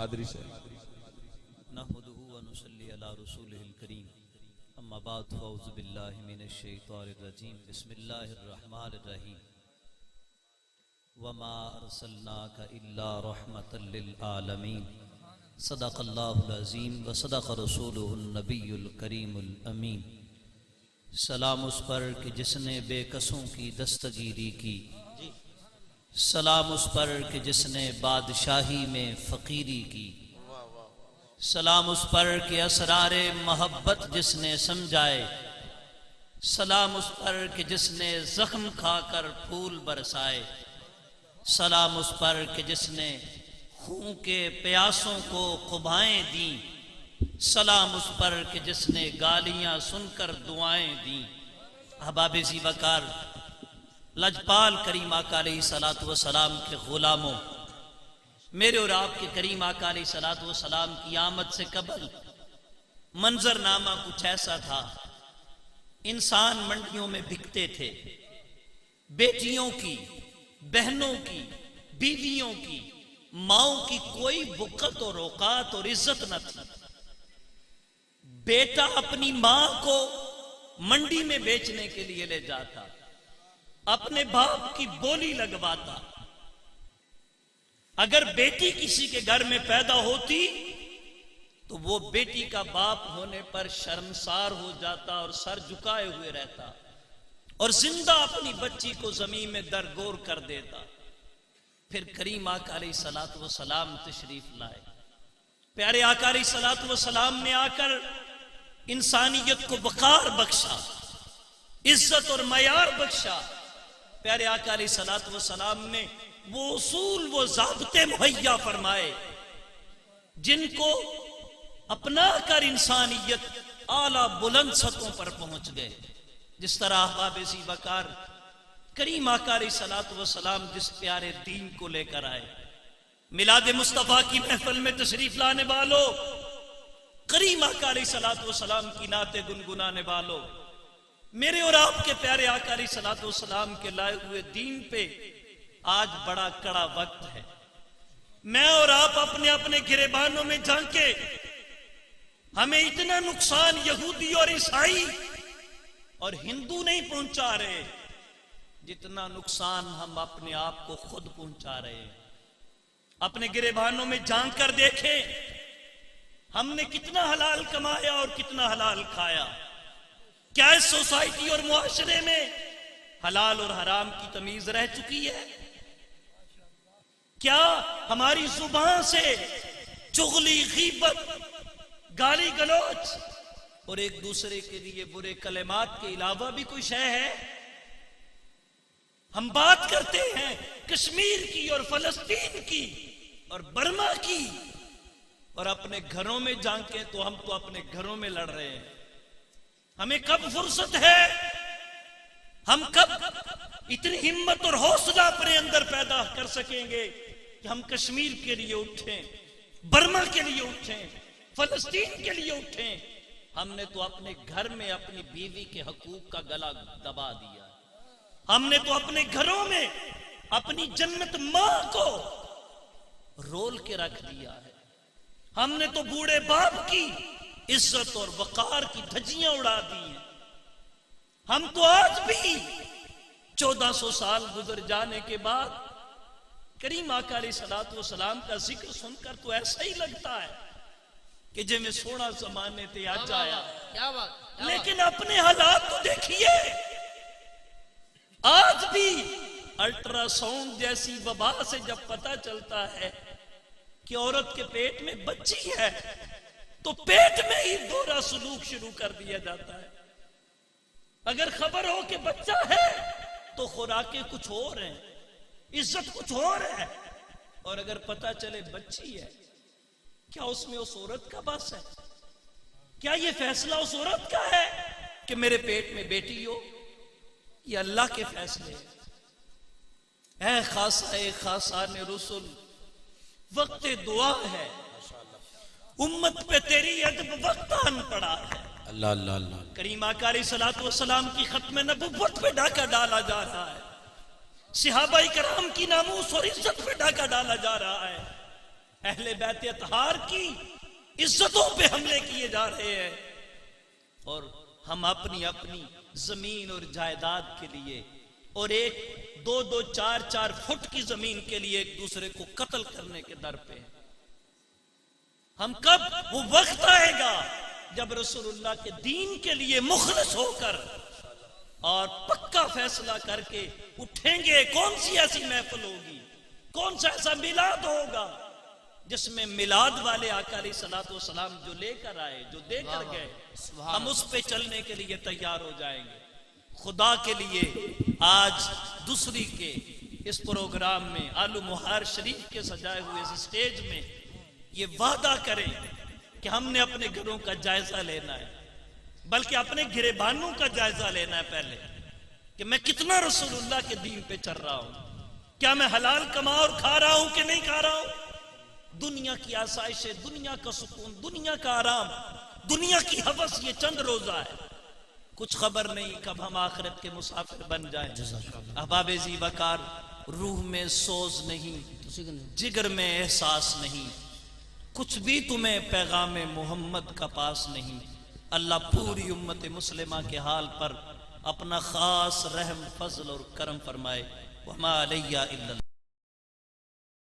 कादरी से नहमदुहु व नुसल्ली अला रसूलिहिल करीम अम्मा बाद फौज़ु बिल्लाहि मिनश शैतानिर रजीम बिस्मिल्लाहिर रहमानिर रहीम वमा अरसलनाका इल्ला रहमतल लिल आलमीन सदक़ल्लाहुल अज़ीम व सदक़ रसूलुहुन नबियुल करीमुल अमीन। सलाम उस पर कि जिसने बेकसों की दस्तगीरी की, सलाम उस पर कि जिसने बादशाही में फ़कीरी की, सलाम उस पर कि असरारे मोहब्बत जिसने समझाए, सलाम उस पर कि जिसने जख्म खाकर फूल बरसाए, सलाम उस पर कि जिसने खून के प्यासों को क़ुबाएं दी, सलाम उस पर कि जिसने गालियां सुनकर दुआएं दी। अहबाब ज़ीवकार, लजपाल करीम आका अलैहिस्सलातु वस्सलाम के ग़ुलामों, मेरे और आपके करीम आका अलैहिस्सलातु वस्सलाम की आमद से कबल मंजरनामा कुछ ऐसा था। इंसान मंडियों में बिकते थे, बेटियों की, बहनों की, बीवियों की, माओं की कोई बुक़त और औकात और इज्जत न थी। बेटा अपनी मां को मंडी में बेचने के लिए ले जाता, अपने बाप की बोली लगवाता। अगर बेटी किसी के घर में पैदा होती तो वो बेटी का बाप होने पर शर्मसार हो जाता और सर झुकाए हुए रहता और जिंदा अपनी बच्ची को जमीन में दरगोर कर देता। फिर करीम आका अलैहिस्सलातु वस्सलाम तशरीफ लाए। प्यारे आका अलैहिस्सलातु वस्सलाम ने आकर इंसानियत को वक़ार बख्शा, इज्जत और मयार बख्शा। प्यारे आका अलैहिस्सलातु वस्सलाम ने वो उसूल, वो ज़ाब्ते मुहैया फरमाए जिनको अपना कर इंसानियत आला बुलंद सतहों पर पहुंच गए। जिस तरह अहबाब ज़ीवकार करीम आका अलैहिस्सलातु वस्सलाम जिस प्यारे दीन को लेकर आए, मिलाद मुस्तफ़ा की महफिल में तशरीफ लाने वालों, करीम आका अलैहिस्सलातु वस्सलाम की नाते गुनगुनाने वालों, मेरे और आपके प्यारे आका अलैहिस्सलातु वस्सलाम के लाए हुए दीन पे आज बड़ा कड़ा वक्त है। मैं और आप अपने अपने गिरेबानों में झांके, हमें इतना नुकसान यहूदी और ईसाई और हिंदू नहीं पहुंचा रहे जितना नुकसान हम अपने आप को खुद पहुंचा रहे हैं। अपने गिरेबानों में झांक कर देखें, हमने कितना हलाल कमाया और कितना हलाल खाया। क्या इस सोसाइटी और मुआशरे में हलाल और हराम की तमीज रह चुकी है? क्या हमारी जुबान से चुगली, गीबत, गाली गलौच और एक दूसरे के लिए बुरे कलेमात के अलावा भी कोई शय है? हम बात करते हैं कश्मीर की और फलस्तीन की और बर्मा की, और अपने घरों में झांके तो हम तो अपने घरों में लड़ रहे हैं। हमें कब फुर्सत है? हम कब इतनी हिम्मत और हौसला अपने अंदर पैदा कर सकेंगे कि हम कश्मीर के लिए उठें, बर्मा के लिए उठें, फलस्तीन के लिए उठें? हमने तो अपने घर में अपनी बीवी के हकूक का गला दबा दिया। हमने तो अपने घरों में अपनी जन्नत मां को रोल के रख दिया है। हमने तो बूढ़े बाप की इज्जत और वकार की धज्जियां उड़ा दी हैं। हम तो आज भी 1400 साल गुजर जाने के बाद करीम आका अलैहिस्सलातु वस्सलाम का जिक्र सुनकर तो ऐसा ही लगता है कि जिन्हें सोना जमाने ते आज आया। लेकिन अपने हालात तो देखिए, आज भी अल्ट्रासाउंड जैसी वबा से जब पता चलता है कि औरत के पेट में बच्ची है तो पेट में ही दोहरा सलूक शुरू कर दिया जाता है। अगर खबर हो कि बच्चा है तो खुराकें कुछ और हैं, इज्जत कुछ और है, और अगर पता चले बच्ची है, क्या उसमें उस औरत का बस है? क्या ये फैसला उस औरत का है कि मेरे पेट में बेटी हो? ये अल्लाह के फैसले हैं। ऐ खासा ने रसूल, वक्त दुआ है, उम्मत पे तेरी अदब वक्त आन पड़ा है। अल्लाह अल्लाह अल्लाह। करीम आका अलैहिस्सलातु वस्सलाम की खत्म नबुव्वत पे डाका डाला जा रहा है। सहाबाए किराम की नामूस और इज्जत पे डाका डाला जा रहा है। अहले बैत अतहार की इज्जतों पे हमले किए जा रहे हैं, और हम अपनी अपनी जमीन और जायदाद के लिए और एक 2-2 4-4 फुट की जमीन के लिए एक दूसरे को कत्ल करने के दर पे। हम कब, वो वक्त आएगा जब रसूलुल्लाह के दीन के लिए मुखलिस होकर और पक्का फैसला करके उठेंगे। कौन सी ऐसी महफिल होगी, कौन सा ऐसा मिलाद होगा जिसमें मिलाद वाले आका अलैहिस्सलातु वस्सलाम जो लेकर आए, जो देकर गए, हम उस पे चलने के लिए तैयार हो जाएंगे। खुदा के लिए आज दूसरी के इस प्रोग्राम में, आलू मुहार शरीफ के सजाए हुए इस स्टेज में ये वादा करें कि हमने अपने घरों का जायजा लेना है, बल्कि अपने गिरेबानों का जायजा लेना है पहले, कि मैं कितना रसूलुल्लाह के दीन पे चल रहा हूं। क्या मैं हलाल कमा और खा रहा हूं कि नहीं खा रहा हूं? दुनिया की आसाइशें, दुनिया का सुकून, दुनिया का आराम, दुनिया की हवस, ये चंद रोजा है। कुछ खबर नहीं कब हम आखिरत के मुसाफिर बन जाएं। अहबाब जी वकार, रूह में सोज नहीं, जिगर में एहसास नहीं, कुछ भी तुम्हें पैगाम मोहम्मद का पास नहीं। अल्लाह पूरी उम्मत मुस्लिमा के हाल पर अपना खास रहम, फजल और करम फरमाए। वमा अलैया इल्लल्लाह।